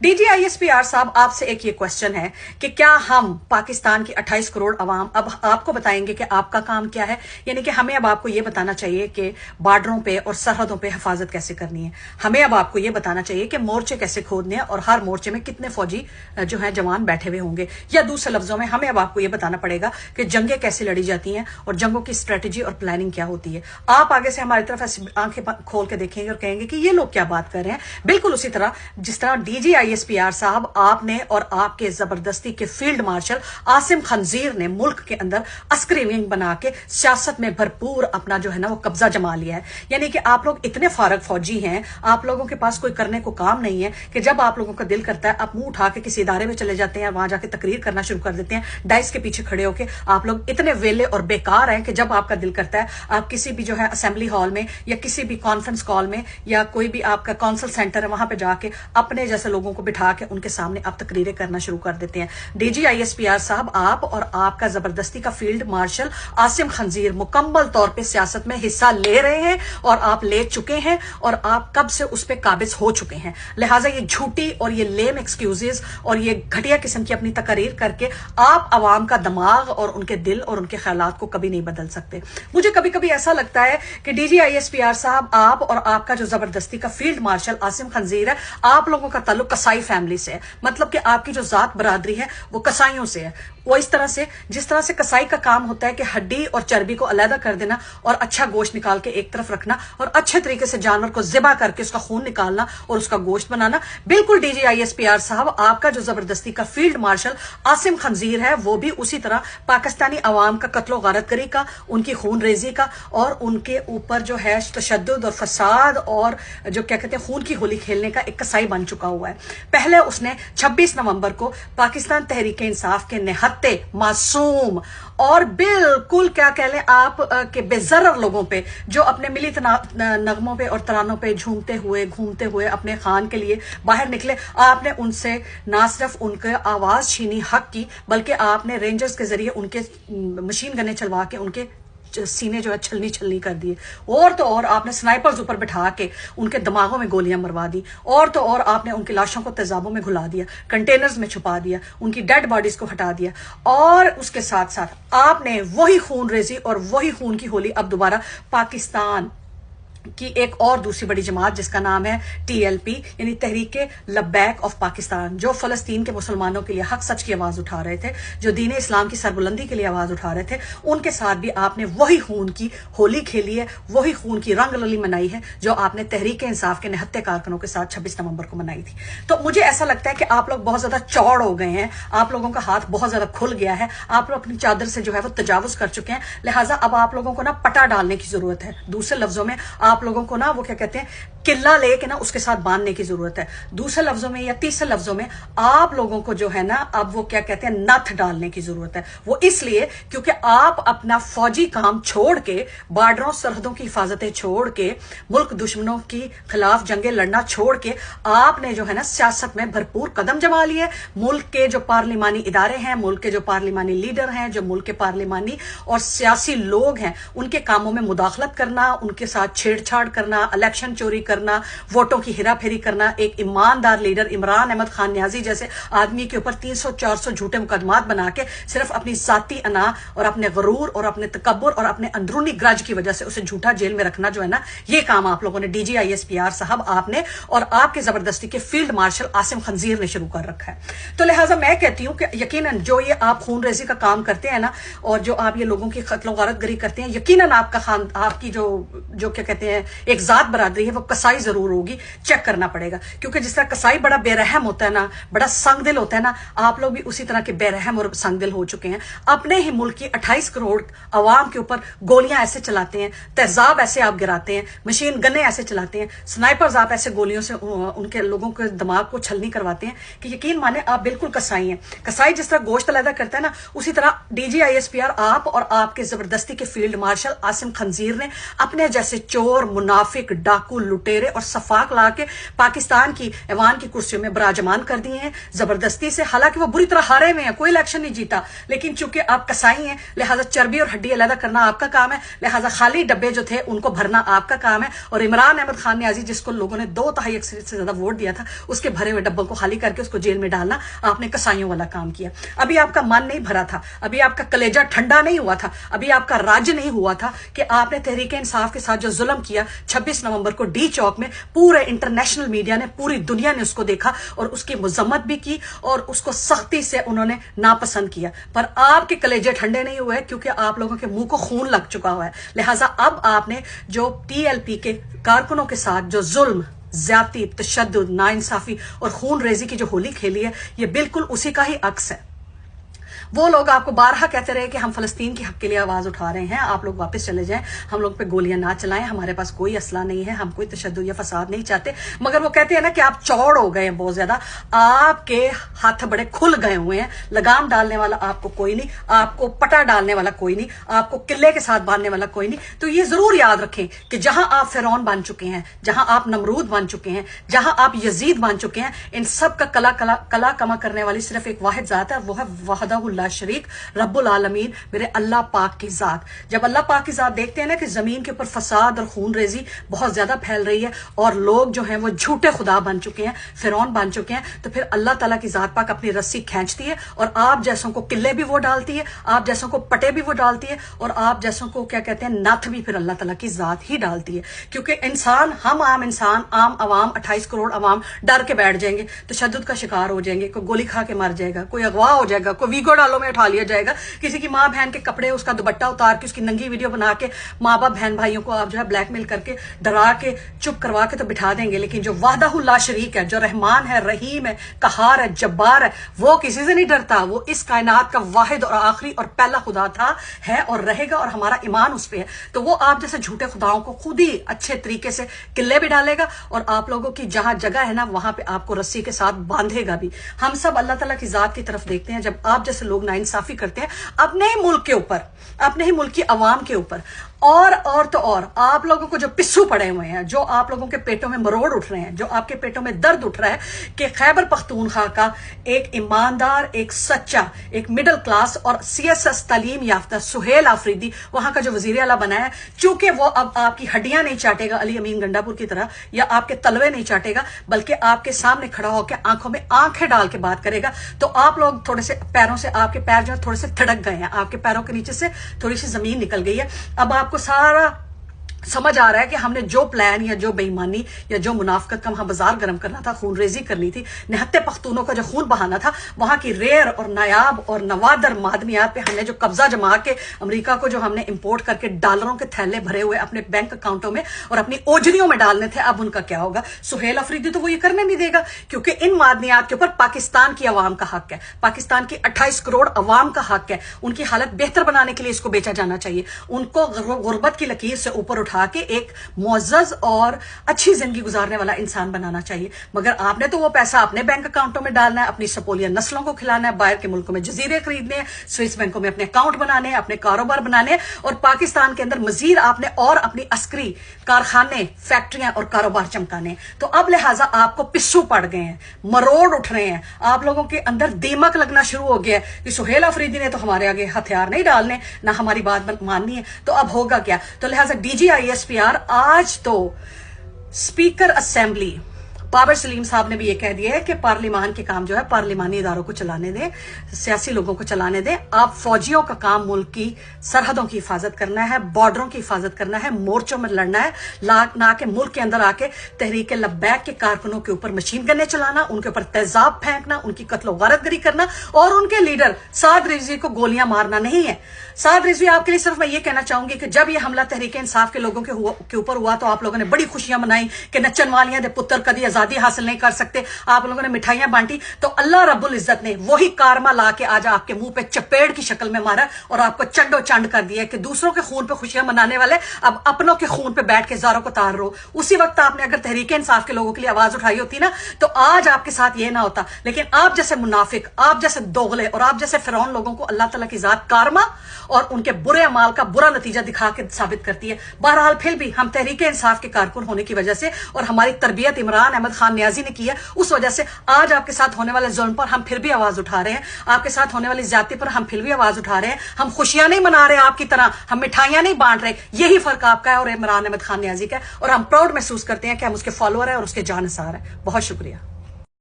DGISPR साहब, आपसे एक ये क्वेश्चन है कि क्या हम पाकिस्तान की 28 करोड़ अवाम अब आपको बताएंगे कि आपका काम क्या है? यानी कि हमें अब आपको ये बताना चाहिए कि बॉर्डरों पे और सरहदों पे हिफाजत कैसे करनी है। हमें अब आपको ये बताना चाहिए कि मोर्चे कैसे खोदने हैं और हर मोर्चे में कितने फौजी जो है जवान बैठे हुए होंगे। या दूसरे लफ्जों में हमें अब आपको ये बताना पड़ेगा कि जंगें कैसे लड़ी जाती हैं और जंगों की स्ट्रेटेजी और प्लानिंग क्या होती है। आप आगे से हमारी तरफ ऐसे आंखें खोल के देखेंगे और कहेंगे कि ये लोग क्या बात कर रहे हैं। बिल्कुल उसी तरह जिस तरह DGISPR साहब आपने और आपके जबरदस्ती के फील्ड मार्शल आसिम खंजीर ने मुल्क के अंदर अस्करी विंग बना के सियासत में भरपूर अपना जो है ना वो कब्जा जमा लिया है। यानी कि आप लोग इतने फारग फौजी हैं, आप लोगों के पास कोई करने को काम नहीं है कि जब आप लोगों का दिल करता है आप मुंह उठा के किसी इदारे में चले जाते हैं, वहां जाके तकरीर करना शुरू कर देते हैं, डाइस के पीछे खड़े होके। आप लोग इतने वेले और बेकार हैं कि जब आपका दिल करता है आप किसी भी जो है असेंबली हॉल में या किसी भी कॉन्फ्रेंस कॉल में या कोई भी आपका कौंसल सेंटर है वहां पे जाके अपने जैसे लोगों को बिठा के उनके सामने आप तकरीरें करना शुरू कर देते हैं। DGISPR साहब, आप और आपका जबरदस्ती का फील्ड मार्शल आसिम खंजीर मुकम्मल तौर पे सियासत में हिस्सा ले रहे हैं और आप ले चुके हैं और आप कब से उस पर काबिज हो चुके हैं। लिहाजा ये झूठी और ये लेम एक्सक्यूजेस और ये घटिया किस्म की अपनी तकरीर करके आप अवाम का दिमाग और उनके दिल और उनके ख्यालात को कभी नहीं बदल सकते। मुझे कभी कभी ऐसा लगता है कि DGISPR साहब, आप और आपका जो जबरदस्ती का फील्ड मार्शल आसिम खंजीर है, आप लोगों का ताल्लुक कसाई फैमिली से है। मतलब कि आपकी जो जात बरादरी है वो कसाईयों से है। वो इस तरह से, जिस तरह से कसाई का काम होता है कि हड्डी और चर्बी को अलग कर देना और अच्छा गोश्त निकाल के एक तरफ रखना और अच्छे तरीके से जानवर को ज़िबा करके उसका खून निकालना और उसका गोश्त बनाना, बिल्कुल DGISPR साहब आपका जो जबरदस्ती का फील्ड मार्शल आसिम खंजीर है वो भी उसी तरह पाकिस्तानी अवाम का कत्लो गारतगरी का, उनकी खून रेजी का और उनके ऊपर जो है तशद्दुद और फसाद और जो क्या कहते हैं खून की होली खेलने का एक कसाई बन चुका हुआ है। पहले उसने 26 नवंबर को पाकिस्तान तहरीक इंसाफ के निहत्ते मासूम और बिल्कुल क्या कह लें आप के बेजर्र लोगों पे जो अपने मिली नगमों पे और तरानों पे झूमते हुए घूमते हुए अपने खान के लिए बाहर निकले, आपने उनसे ना सिर्फ उनके आवाज छीनी हक की, बल्कि आपने रेंजर्स के जरिए उनके मशीन गनें चलवा के उनके सीने जो है छलनी छलनी कर दिए। और तो और आपने स्नाइपर्स ऊपर बिठा के उनके दिमागों में गोलियां मरवा दी। और तो और आपने उनकी लाशों को तेजाबों में घुला दिया, कंटेनर्स में छुपा दिया, उनकी डेड बॉडीज को हटा दिया। और उसके साथ साथ आपने वही खून रेजी और वही खून की होली अब दोबारा पाकिस्तान की एक और दूसरी बड़ी जमात जिसका नाम है TLP यानी तहरीके लब्बैक ऑफ पाकिस्तान, जो फलस्तीन के मुसलमानों के लिए हक सच की आवाज उठा रहे थे, जो दीन इस्लाम की सरबुलंदी के लिए आवाज उठा रहे थे, उनके साथ भी आपने वही खून की होली खेली है, वही खून की रंग रली मनाई है जो आपने तहरीक इंसाफ के निहत्ते कारकुनों के साथ 26 नवंबर को मनाई थी। तो मुझे ऐसा लगता है कि आप लोग बहुत ज्यादा चौड़ हो गए हैं, आप लोगों का हाथ बहुत ज्यादा खुल गया है, आप लोग अपनी चादर से जो है वो तजावुज कर चुके हैं। लिहाजा अब आप लोगों को ना पटा डालने की जरूरत है। दूसरे लफ्जों में आप लोगों को ना वो क्या कहते हैं किल्ला लेके ना उसके साथ बांधने की जरूरत है। दूसरे लफ्जों में या तीसरे लफ्जों में आप लोगों को जो है ना अब वो क्या कहते हैं नथ डालने की जरूरत है। वो इसलिए क्योंकि आप अपना फौजी काम छोड़ के, बॉर्डरों सरहदों की हिफाजतें छोड़ के, मुल्क दुश्मनों की खिलाफ जंगें लड़ना छोड़ के आपने जो है ना सियासत में भरपूर कदम जमा लिए। मुल्क के जो पार्लिमानी इदारे हैं, मुल्क के जो पार्लिमानी लीडर हैं, जो मुल्क के पार्लिमानी और सियासी लोग हैं, उनके कामों में मुदाखलत करना, उनके साथ छेड़छाड़ करना, इलेक्शन चोरी करना, वोटों की हेराफेरी करना, एक ईमानदार लीडर इमरान अहमद खान न्याजी जैसे आदमी के ऊपर 300-400 झूठे मुकदमात बना के सिर्फ अपनी जाती अना और अपने गरूर और अपने तकब्बुर और अपने अंदरूनी ग्रज की वजह से उसे झूठा जेल में रखना जो है ना, ये काम आप लोगों ने DGISPR साहब आपने और आपके जबरदस्ती के फील्ड मार्शल आसिम खंजीर ने शुरू कर रखा है। तो लिहाजा मैं कहती हूं कि यकीनन जो ये आप खून रेजी का काम करते हैं ना और जो आप ये लोगों की कत्लो गारतगरी करते हैं, यकीनन आपकी जो क्या कहते हैं एक जात बरादरी है वो कसाई जरूर होगी। चेक करना पड़ेगा क्योंकि जिस तरह कसाई बड़ा बेरहम होता है ना, बड़ा संगदिल होता है ना, आप लोग भी उसी तरह के बेरहम और संगदिल हो चुके हैं। अपने ही मुल्क की 28 करोड़ अवाम के ऊपर गोलियां ऐसे चलाते हैं, तेजाब ऐसे आप गिराते हैं, मशीन गन्ने ऐसे चलाते हैं, स्नाइपर्स आप ऐसे गोलियों से उनके लोगों के दिमाग को छलनी करवाते हैं कि यकीन माने आप बिल्कुल कसाई हैं। कसाई जिस तरह गोश्त अलग करता है ना, उसी तरह DGISPR आप और आपके जबरदस्ती के फील्ड मार्शल आसिम खंजीर ने अपने जैसे चोर, मुनाफिक, डाकू, लुटे लुटेरे और सफाक ला के पाकिस्तान की ऐवान की कुर्सियों में बराजमान कर दिए हैं जबरदस्ती से। हालांकि वो बुरी तरह हारे हुए हैं, कोई इलेक्शन नहीं जीता, लेकिन चूंकि आप कसाई हैं लिहाजा चर्बी और हड्डी अलग करना आपका काम है, लिहाजा खाली डब्बे जो थे उनको भरना आपका काम है। और इमरान अहमद खान न्याजी जिसको लोगों ने 2/3 अक्सरियत से ज्यादा वोट दिया था, उसके भरे हुए डब्बों को खाली करके उसको जेल में डालना आपने कसाईयों वाला काम किया। अभी आपका मन नहीं भरा था, अभी आपका कलेजा ठंडा नहीं हुआ था, अभी आपका राज्य नहीं हुआ था कि आपने तहरीक इंसाफ के साथ जो जुल्म किया 26 नवंबर को डी चौक में, पूरे इंटरनेशनल मीडिया ने, पूरी दुनिया ने उसको देखा और उसकी मजम्मत भी की और उसको सख्ती से उन्होंने नापसंद किया। पर आपके कलेजे ठंडे नहीं हुए क्योंकि आप लोगों के मुंह को खून लग चुका हुआ है। लिहाजा अब आपने जो पीएलपी के कारकुनों के साथ जो जुल्म, ज्यादती, तशद्दुद, नाइंसाफी और खून रेजी की जो होली खेली है, ये बिल्कुल उसी का ही अक्स है। वो लोग आपको बारहा कहते रहे कि हम फलस्तीन के हक के लिए आवाज उठा रहे हैं, आप लोग वापस चले जाएं, हम लोग पे गोलियां ना चलाएं, हमारे पास कोई असला नहीं है, हम कोई तशद्दुद या फसाद नहीं चाहते। मगर वो कहते हैं ना कि आप चौड़ हो गए हैं बहुत ज्यादा, आपके हाथ बड़े खुल गए हुए हैं, लगाम डालने वाला आपको कोई नहीं, आपको पटा डालने वाला कोई नहीं, आपको किले के साथ बांधने वाला कोई नहीं। तो ये जरूर याद रखें कि जहां आप फिरौन बन चुके हैं, जहां आप नमरूद बन चुके हैं, जहां आप यजीद बन चुके हैं, इन सब का कला कमा करने वाली सिर्फ एक वाहिद जात है, वो है वहदहुल्ला शरीक रब्बुल आलमीन, मेरे अल्लाह पाक की जात। जब अल्लाह पाक की जात देखते हैं ना कि जमीन के ऊपर फसाद और खून रेजी बहुत ज्यादा फैल रही है और लोग जो हैं वो झूठे खुदा बन चुके हैं, फिरौन बन चुके हैं, तो फिर अल्लाह ताला की जात पाक अपनी रस्सी खींचती है और आप जैसों को किले भी वो डालती है, आप जैसों को पटे भी वो डालती है और आप जैसों को क्या कहते हैं नथ भी फिर अल्लाह ताला की जात ही डालती है। क्योंकि इंसान, हम आम इंसान, आम अवाम, 28 करोड़ अवाम डर के बैठ जाएंगे, तशद्दुद का शिकार हो जाएंगे, कोई गोली खा के मर जाएगा, कोई अगवा हो जाएगा, कोई वीगो डालो में उठा लिया जाएगा, किसी की माँ बहन के कपड़े, उसका दुपट्टा उतार के उसकी नंगी वीडियो बना के माँ बाप बहन भाइयों को आप जो है ब्लैकमेल करके डरा के चुप करवा के तो बिठा देंगे। लेकिन जो वाहदहुल्ला शरीक है, जो रहमान है, रहीम है, कहार है, जब्बार है, वो किसी से नहीं डरता, वो इस कायनात का वाहिद और आखिरी और पहला खुदा था, है और रहेगा और हमारा ईमान उस पे है। तो वो आप जैसे झूठे खुदाओं को खुद ही अच्छे तरीके से किले भी डालेगा और आप लोगों की जहां जगह है ना वहां पे आपको रस्सी के साथ बांधेगा भी। हम सब अल्लाह ताला की जात की तरफ देखते हैं। जब आप जैसे लोग नाइंसाफी करते हैं अपने ही मुल्क के ऊपर, अपने ही मुल्क की अवाम के ऊपर, और तो और आप लोगों को जो पिस्सू पड़े हुए हैं, जो आप लोगों के पेटों में मरोड़ उठ रहे हैं, जो आपके पेटों में दर्द उठ रहा है कि खैबर पख्तूनख्वा का एक ईमानदार, एक सच्चा, एक मिडिल क्लास और सीएसएस तालीम याफ्ता सुहेल आफरीदी वहां का जो वजीर आला बना है, चूंकि वो अब आपकी हड्डियां नहीं चाटेगा अली अमीन गंडापुर की तरह, या आपके तलवे नहीं चाटेगा, बल्कि आपके सामने खड़ा होकर आंखों में आंखें डाल के बात करेगा। तो आप लोग थोड़े से पैरों से, आपके पैर जो है थोड़े से थिड़क गए हैं, आपके पैरों के नीचे से थोड़ी सी जमीन निकल गई है। अब आपको सारा समझ आ रहा है कि हमने जो प्लान या जो बेईमानी या जो मुनाफकत का वहां बाजार गर्म करना था, खून रेजी करनी थी, निहत्ते पख्तूनों का जो खून बहाना था, वहां की रेयर और नायाब और नवादर मादनियात पे हमने जो कब्जा जमा के अमेरिका को जो हमने इंपोर्ट करके डॉलरों के थैले भरे हुए अपने बैंक अकाउंटों में और अपनी ओजरियों में डालने थे, अब उनका क्या होगा? सुहेल अफरीदी तो वो ये करने नहीं देगा, क्योंकि इन मादनियात के ऊपर पाकिस्तान की अवाम का हक है, पाकिस्तान की 28 करोड़ अवाम का हक है। उनकी हालत बेहतर बनाने के लिए इसको बेचा जाना चाहिए, उनको गुर्बत की लकीर से ऊपर उठा के एक मुअज़्ज़ज़ और अच्छी जिंदगी गुजारने वाला इंसान बनाना चाहिए। मगर आपने तो वो पैसा अपने बैंक अकाउंटों में डालना है, अपनी सपोलिया नस्लों को खिलाना है, बाहर के मुल्कों में जजीरे खरीदने हैं, स्विस बैंकों में अपने अकाउंट बनाने हैं, अपने कारोबार बनाने हैं, और पाकिस्तान के अंदर मजीद आपने और अपनी अस्करी कारखाने, फैक्ट्रियां और कारोबार चमकाने। तो अब लिहाजा आपको पिस्सू पड़ गए हैं, मरोड़ उठ रहे हैं, आप लोगों के अंदर दीमक लगना शुरू हो गया है कि सुहेल अफरीदी ने तो हमारे आगे हथियार नहीं डालने, ना हमारी बात माननी है, तो अब होगा क्या? तो लिहाजा DGISPR आज तो स्पीकर असेंबली बाबर सलीम साहब ने भी ये कह दिया है कि पार्लिमान के काम जो है पार्लिमानी इदारों को चलाने दें, सियासी लोगों को चलाने दें। अब फौजियों का काम मुल्क की सरहदों की हिफाजत करना है, बॉर्डरों की हिफाजत करना है, मोर्चों में लड़ना है, ना के मुल्क के अंदर आके तहरीक लब्बैक के कारकुनों के ऊपर मशीन गन्ने चलाना, उनके ऊपर तेजाब फेंकना, उनकी कत्लो गारतगरी करना, और उनके लीडर साद रिजवी को गोलियां मारना नहीं है। साद रिजवी, आपके लिए सिर्फ मैं ये कहना चाहूंगी कि जब ये हमला तहरीक इंसाफ के लोगों के ऊपर हुआ तो आप लोगों ने बड़ी खुशियां मनाई कि नच्चन वालियां दे पुत्र कदी आजादी हासिल नहीं कर सकते, आप लोगों ने मिठाइयां बांटी, तो अल्लाह रब्बुल इज्जत ने वही कारमा ला के आज आपके मुंह पे चपेड़ की शक्ल में मारा और आपको चंडो चंड कर दिया कि दूसरों के खून पे खुशियां मनाने वाले अब अपनों के खून पे बैठ के ज़ारों को तार रहो। उसी वक्त आपने अगर तहरीक इंसाफ के लोगों के लिए आवाज उठाई होती ना, तो आज आपके साथ ये ना होता। लेकिन आप जैसे मुनाफिक, आप जैसे दोगले और आप जैसे फिरौन लोगों को अल्लाह ताला की जात कारमा और उनके बुरे अमाल का बुरा नतीजा दिखा के साबित करती है। बहरहाल फिर भी हम तहरीक इंसाफ के कारकुन होने की वजह से और हमारी तरबियत इमरान अहमद खान नियाजी ने की है, उस वजह से आज आपके साथ होने वाले जुल्म पर हम फिर भी आवाज उठा रहे हैं, आपके साथ होने वाली ज्यादती पर हम फिर भी आवाज उठा रहे हैं। हम खुशियां नहीं मना रहे आपकी तरह, हम मिठाइयां नहीं बांट रहे। यही फर्क आपका है और इमरान अहमद खान नियाजी का है, और हम प्राउड महसूस करते हैं कि हम उसके फॉलोअर हैं और उसके जानसार हैं। बहुत शुक्रिया।